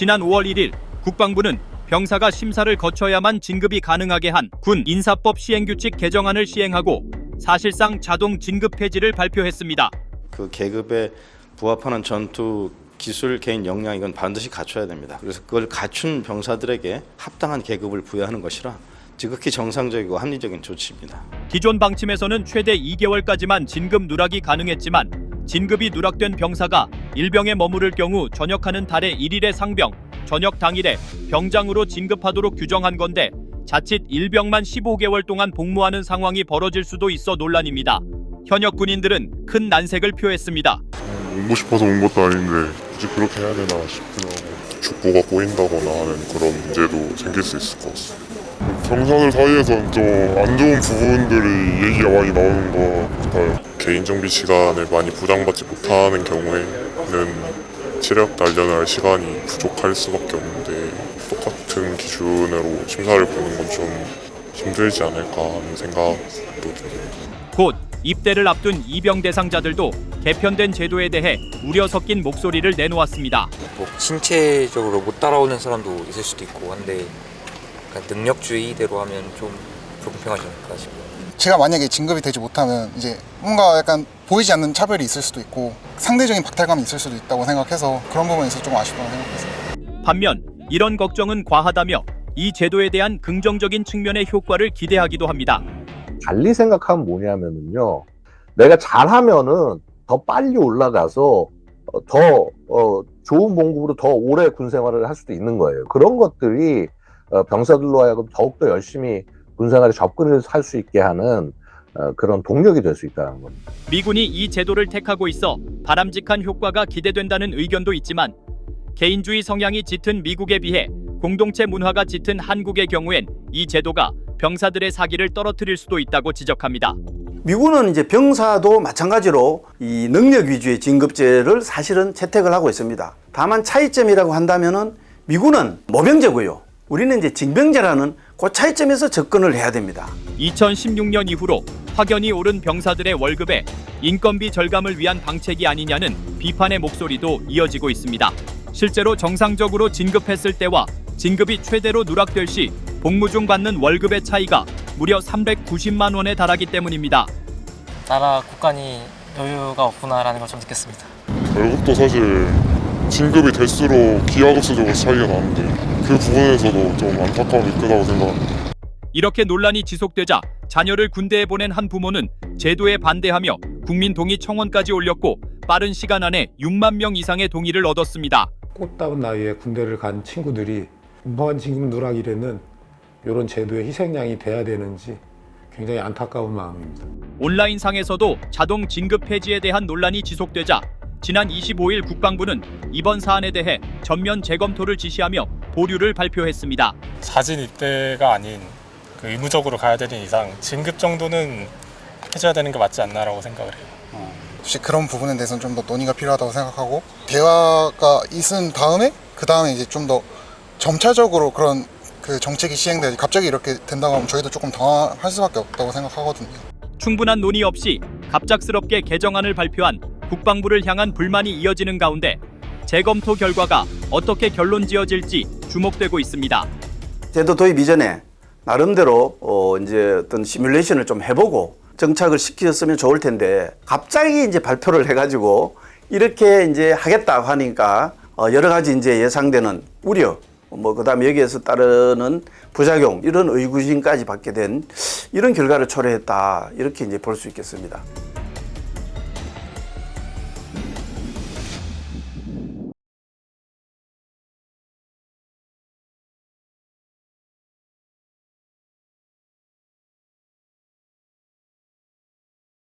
지난 5월 1일 국방부는 병사가 심사를 거쳐야만 진급이 가능하게 한 군 인사법 시행규칙 개정안을 시행하고 사실상 자동 진급 폐지를 발표했습니다. 그 계급에 부합하는 전투 기술, 개인 역량 이건 반드시 갖춰야 됩니다. 그래서 그걸 갖춘 병사들에게 합당한 계급을 부여하는 것이라 지극히 정상적이고 합리적인 조치입니다. 기존 방침에서는 최대 2개월까지만 진급 누락이 가능했지만 진급이 누락된 병사가 일병에 머무를 경우 전역하는 달에 1일의 상병, 전역 당일에 병장으로 진급하도록 규정한 건데 자칫 일병만 15개월 동안 복무하는 상황이 벌어질 수도 있어 논란입니다. 현역 군인들은 큰 난색을 표했습니다. 오고 싶어서 온 것도 아닌데 굳이 그렇게 해야 되나 싶기도 하고 죽보가 꼬인다거나 하는 그런 문제도 생길 수 있을 것 같습니다. 병사들 사이에서는 좀 안 좋은 부분들이 얘기가 많이 나오는 것 같아요. 개인 정비 시간을 많이 보장받지 못하는 경우에는 체력 단련할 시간이 부족할 수밖에 없는데 똑같은 기준으로 심사를 보는 건 좀 힘들지 않을까 하는 생각도 듭니다. 곧 입대를 앞둔 이병 대상자들도 개편된 제도에 대해 우려 섞인 목소리를 내놓았습니다. 신체적으로 못 따라오는 사람도 있을 수도 있고 한데 능력주의대로 하면 좀 불공평하지 않을까 싶어요. 제가 만약에 진급이 되지 못하면 이제 뭔가 약간 보이지 않는 차별이 있을 수도 있고 상대적인 박탈감이 있을 수도 있다고 생각해서 그런 부분에서 좀 아쉽다고 생각했어요. 반면 이런 걱정은 과하다며 이 제도에 대한 긍정적인 측면의 효과를 기대하기도 합니다. 달리 생각하면 뭐냐면요. 내가 잘하면은 더 빨리 올라가서 더 좋은 봉급으로 더 오래 군 생활을 할 수도 있는 거예요. 그런 것들이 병사들로 하여금 더욱더 열심히 군생활에 접근을 할 수 있게 하는 그런 동력이 될 수 있다는 겁니다. 미군이 이 제도를 택하고 있어 바람직한 효과가 기대된다는 의견도 있지만 개인주의 성향이 짙은 미국에 비해 공동체 문화가 짙은 한국의 경우엔 이 제도가 병사들의 사기를 떨어뜨릴 수도 있다고 지적합니다. 미군은 이제 병사도 마찬가지로 이 능력 위주의 진급제를 사실은 채택을 하고 있습니다. 다만 차이점이라고 한다면은 미군은 모병제고요. 우리는 이제 징병제라는 그 차이점에서 접근을 해야 됩니다. 2016년 이후로 확연히 오른 병사들의 월급에 인건비 절감을 위한 방책이 아니냐는 비판의 목소리도 이어지고 있습니다. 실제로 정상적으로 진급했을 때와 진급이 최대로 누락될 시 복무 중 받는 월급의 차이가 무려 390만 원에 달하기 때문입니다. 나라 국간이 여유가 없구나라는 걸 좀 느꼈습니다. 월급도 사실 진급이 될수록 기하급수적으로 차이가 나는데 그 부분에서도 좀 안타까움이 크다고 생각합니다. 이렇게 논란이 지속되자 자녀를 군대에 보낸 한 부모는 제도에 반대하며 국민동의 청원까지 올렸고 빠른 시간 안에 6만 명 이상의 동의를 얻었습니다. 꽃다운 나이에 군대를 간 친구들이 무한 진급 누락이라는 이런 제도의 희생양이 돼야 되는지 굉장히 안타까운 마음입니다. 온라인상에서도 자동 진급 폐지에 대한 논란이 지속되자 지난 25일 국방부는 이번 사안에 대해 전면 재검토를 지시하며 보류를 발표했습니다. 사진 입대가 아닌 의무적으로 가야 되는 이상 진급 정도는 해줘야 되는 게 맞지 않나라고 생각을 해요. 혹시 그런 부분에 대해서는 좀 더 논의가 필요하다고 생각하고 대화가 있은 다음에 그 다음에 이제 좀 더 점차적으로 그런 그 정책이 시행돼야지 갑자기 이렇게 된다고 하면 저희도 조금 당황할 수밖에 없다고 생각하거든요. 충분한 논의 없이 갑작스럽게 개정안을 발표한 국방부를 향한 불만이 이어지는 가운데 재검토 결과가 어떻게 결론 지어질지 주목되고 있습니다. 제도 도입 이전에 나름대로 이제 어떤 시뮬레이션을 좀 해보고 정착을 시켰으면 좋을 텐데 갑자기 이제 발표를 해가지고 이렇게 이제 하겠다고 하니까 여러 가지 이제 예상되는 우려, 그다음에 여기에서 따르는 부작용 이런 의구심까지 받게 된 이런 결과를 초래했다 이렇게 이제 볼 수 있겠습니다.